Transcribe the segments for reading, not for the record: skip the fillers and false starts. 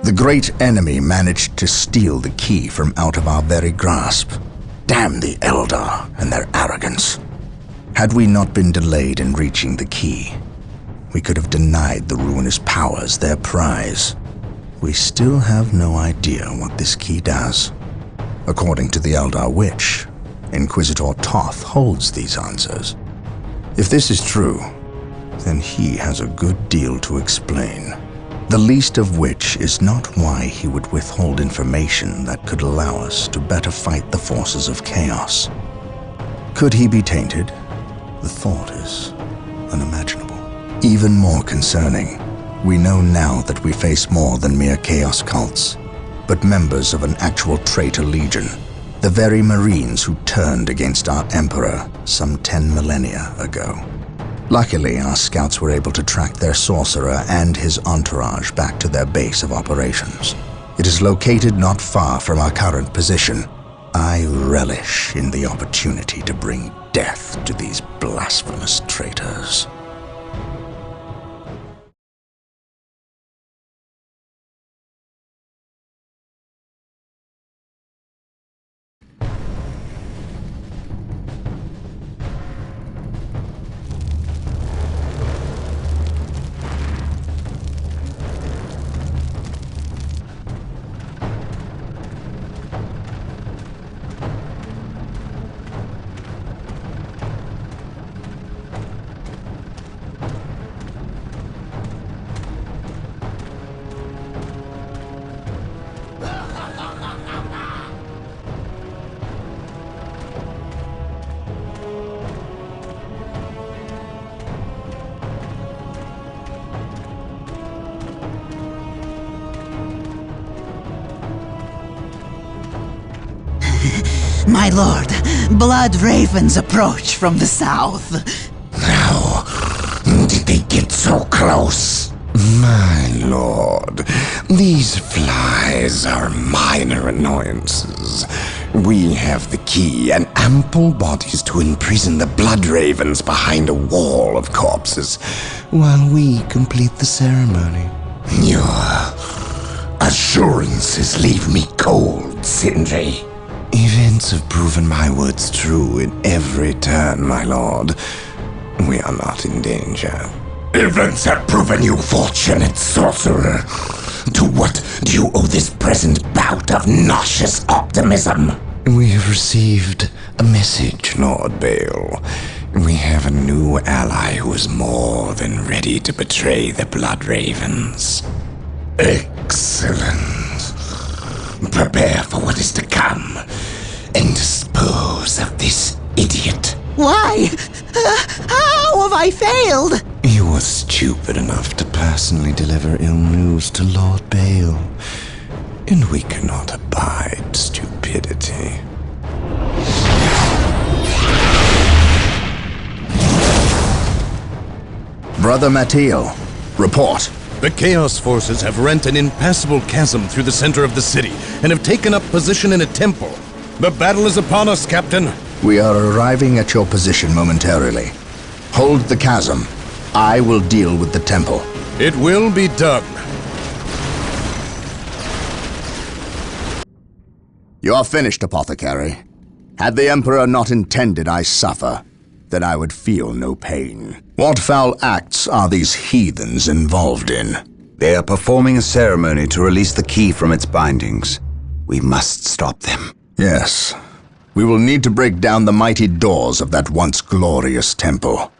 The great enemy managed to steal the key from out of our very grasp. Damn the Eldar and their arrogance. Had we not been delayed in reaching the key, we could have denied the ruinous powers their prize. We still have no idea what this key does. According to the Eldar Witch, Inquisitor Toth holds these answers. If this is true, then he has a good deal to explain. The least of which is not why he would withhold information that could allow us to better fight the forces of chaos. Could he be tainted? The thought is unimaginable. Even more concerning, we know now that we face more than mere chaos cults, but members of an actual traitor legion, the very Marines who turned against our Emperor some 10 millennia ago. Luckily, our scouts were able to track their sorcerer and his entourage back to their base of operations. It is located not far from our current position. I relish in the opportunity to bring death to these blasphemous traitors. My lord, blood ravens approach from the south. How did they get so close? My lord, these flies are minor annoyances. We have the key and ample bodies to imprison the blood ravens behind a wall of corpses, while we complete the ceremony. Your assurances leave me cold, Sindri. Events have proven my words true in every turn, my lord. We are not in danger. Events have proven you fortunate, sorcerer. To what do you owe this present bout of nauseous optimism? We have received a message, Lord Bale. We have a new ally who is more than ready to betray the Blood Ravens. Excellent. Prepare for what is to come, and dispose of this idiot. Why? How have I failed? You were stupid enough to personally deliver ill news to Lord Bale, and we cannot abide stupidity. Brother Mateo, report. The Chaos Forces have rent an impassable chasm through the center of the city and have taken up position in a temple. The battle is upon us, Captain. We are arriving at your position momentarily. Hold the chasm. I will deal with the temple. It will be done. You are finished, Apothecary. Had the Emperor not intended I suffer, then I would feel no pain. What foul acts are these heathens involved in? They are performing a ceremony to release the key from its bindings. We must stop them. Yes. We will need to break down the mighty doors of that once glorious temple.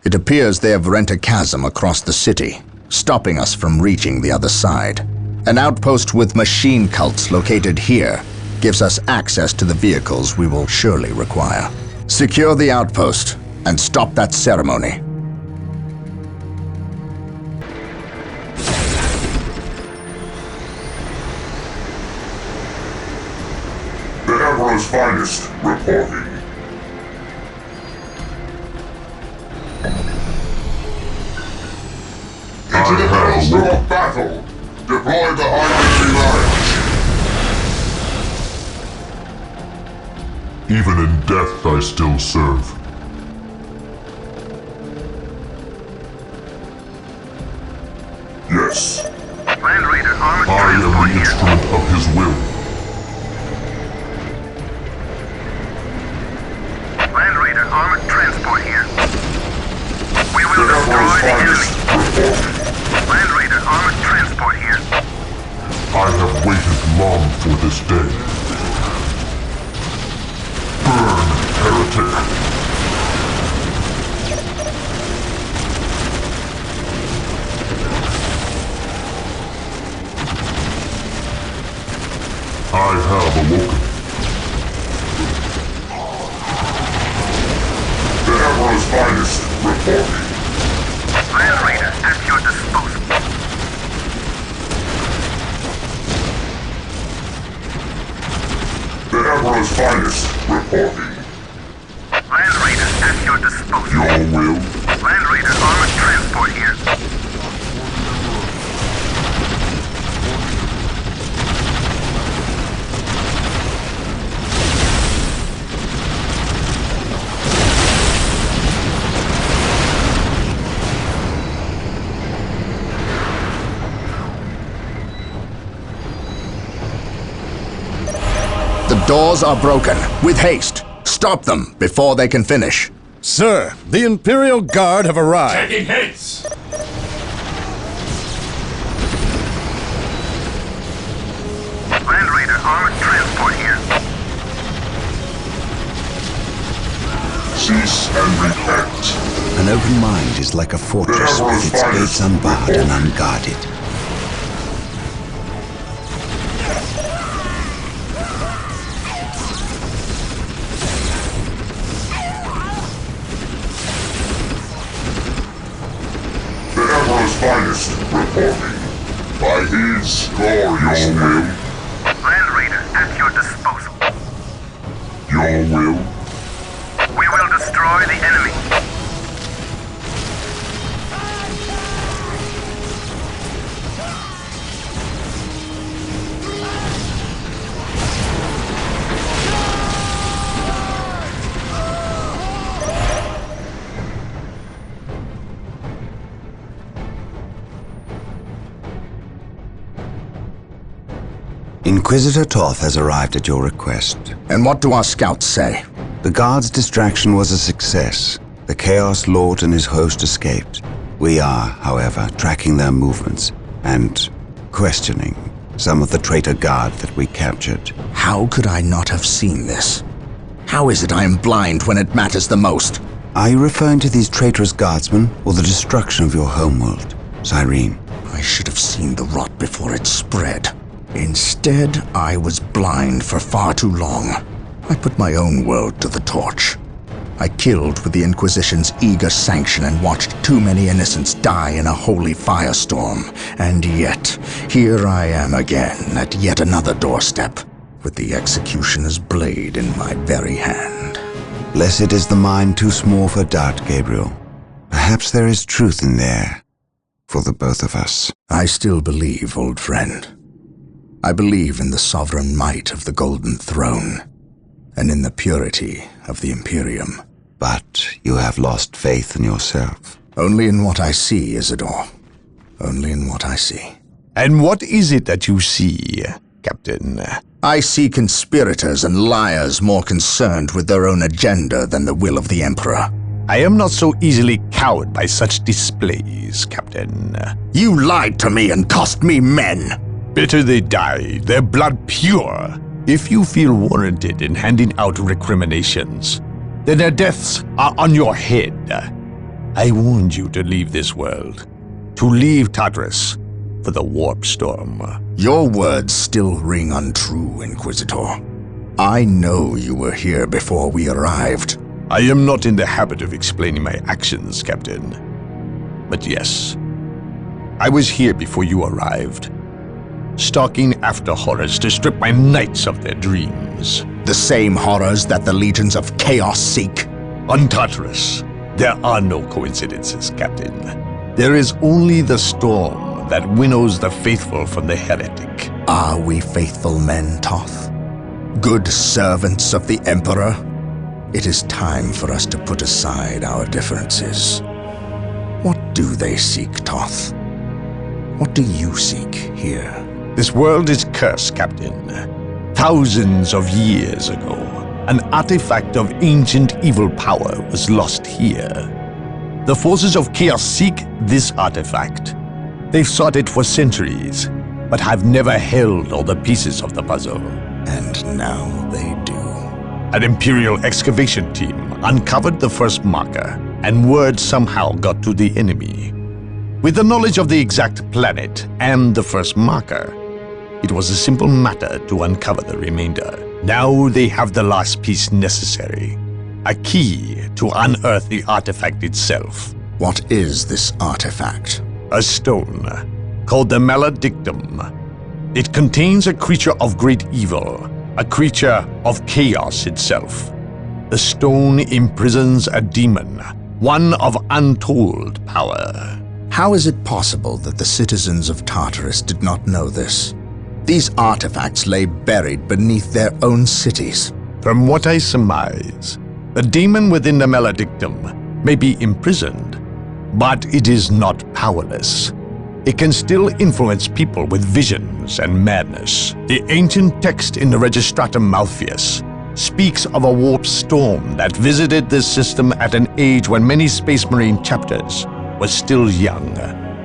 It appears they have rent a chasm across the city, stopping us from reaching the other side. An outpost with machine cults located here gives us access to the vehicles we will surely require. Secure the outpost and stop that ceremony. The Emperor's finest reporting. Into the maelstrom of battle! Deploy the High Large! Even in death I still serve. Yes. Land Raider armored I am the instrument of his will. Land Raider armored transport here. We will The destroy Emperor's the enemy. finest reporting. Land Raider armored transport here. I have waited long for this day. Burn, heretic! I have awoken. The Emperor's finest reporting. Land Raider at your disposal. The Emperor's finest reporting. Land Raider at your disposal. Your will. Land Raider armored transport here. The doors are broken. With haste. Stop them before they can finish. Sir, the Imperial Guard have arrived. Taking hits! Land Raider armored transport here. Cease and repent. An open mind is like a fortress with its gates unbarred and unguarded. The Emperor's finest reporting. By his glorious will. Land Raider at your disposal. Your will. We will destroy the enemy. Inquisitor Toth has arrived at your request. And what do our scouts say? The guard's distraction was a success. The Chaos Lord and his host escaped. We are, however, tracking their movements and questioning some of the traitor guard that we captured. How could I not have seen this? How is it I am blind when it matters the most? Are you referring to these traitorous guardsmen or the destruction of your homeworld, Cyrene? I should have seen the rot before it spread. Instead, I was blind for far too long. I put my own world to the torch. I killed with the Inquisition's eager sanction and watched too many innocents die in a holy firestorm. And yet, here I am again at yet another doorstep, with the executioner's blade in my very hand. Blessed is the mind too small for doubt, Gabriel. Perhaps there is truth in there, for the both of us. I still believe, old friend. I believe in the sovereign might of the Golden Throne, and in the purity of the Imperium. But you have lost faith in yourself. Only in what I see, Isidore. Only in what I see. And what is it that you see, Captain? I see conspirators and liars more concerned with their own agenda than the will of the Emperor. I am not so easily cowed by such displays, Captain. You lied to me and cost me men! Better they die, their blood pure. If you feel warranted in handing out recriminations, then their deaths are on your head. I warned you to leave this world, to leave Tartarus for the warp storm. Your words still ring untrue, Inquisitor. I know you were here before we arrived. I am not in the habit of explaining my actions, Captain. But yes, I was here before you arrived, stalking after horrors to strip my knights of their dreams. The same horrors that the legions of chaos seek. On Tartarus, there are no coincidences, Captain. There is only the storm that winnows the faithful from the heretic. Are we faithful men, Toth? Good servants of the Emperor? It is time for us to put aside our differences. What do they seek, Toth? What do you seek here? This world is cursed, Captain. Thousands of years ago, an artifact of ancient evil power was lost here. The forces of chaos seek this artifact. They've sought it for centuries, but have never held all the pieces of the puzzle. And now they do. An Imperial excavation team uncovered the first marker, and word somehow got to the enemy. With the knowledge of the exact planet and the first marker, it was a simple matter to uncover the remainder. Now they have the last piece necessary, a key to unearth the artifact itself. What is this artifact? A stone, called the Maledictum. It contains a creature of great evil, a creature of chaos itself. The stone imprisons a demon, one of untold power. How is it possible that the citizens of Tartarus did not know this? These artifacts lay buried beneath their own cities. From what I surmise, the demon within the Maledictum may be imprisoned, but it is not powerless. It can still influence people with visions and madness. The ancient text in the Registratum Malpheus speaks of a warp storm that visited this system at an age when many Space Marine chapters were still young.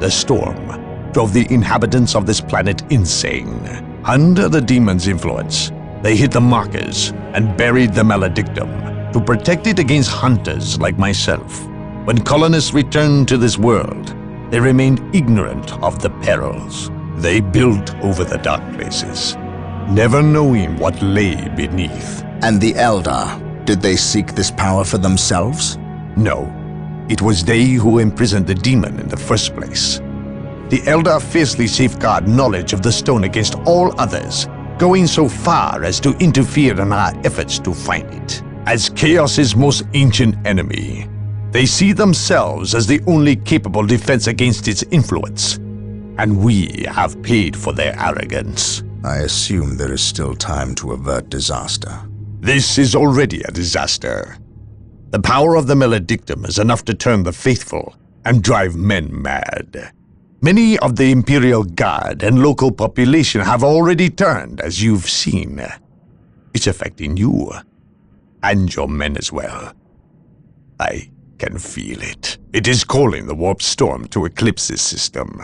The storm drove the inhabitants of this planet insane. Under the demon's influence, they hid the markers and buried the Maledictum to protect it against hunters like myself. When colonists returned to this world, they remained ignorant of the perils. They built over the dark places, never knowing what lay beneath. And the Eldar, did they seek this power for themselves? No, it was they who imprisoned the demon in the first place. The Eldar fiercely safeguard knowledge of the stone against all others, going so far as to interfere in our efforts to find it. As Chaos's most ancient enemy, they see themselves as the only capable defense against its influence, and we have paid for their arrogance. I assume there is still time to avert disaster. This is already a disaster. The power of the Maledictum is enough to turn the faithful and drive men mad. Many of the Imperial Guard and local population have already turned, as you've seen. It's affecting you, and your men as well. I can feel it. It is calling the warp storm to eclipse this system.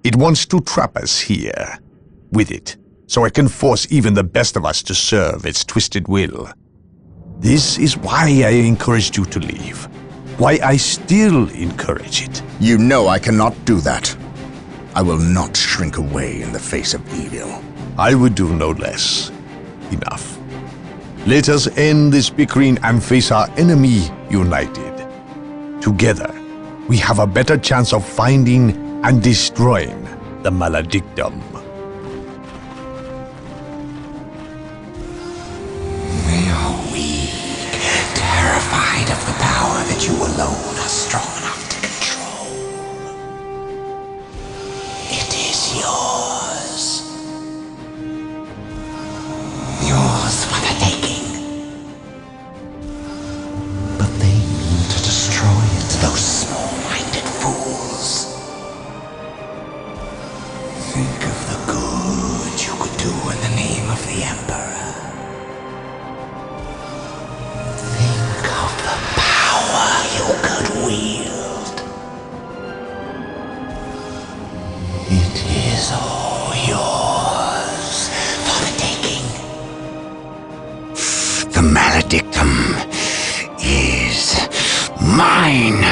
It wants to trap us here, with it, so it can force even the best of us to serve its twisted will. This is why I encouraged you to leave. Why I still encourage it. You know I cannot do that. I will not shrink away in the face of evil. I would do no less. Enough. Let us end this bickering and face our enemy united. Together, we have a better chance of finding and destroying the Maledictum. They are weak, terrified of the power that you alone are strong enough to control. It is yours. Yours for the taking. But they mean to destroy it, those small-minded fools. Think of the good you could do in the name of the Emperor. Think of the power you could wield. It is all yours for the taking. The Maledictum is mine.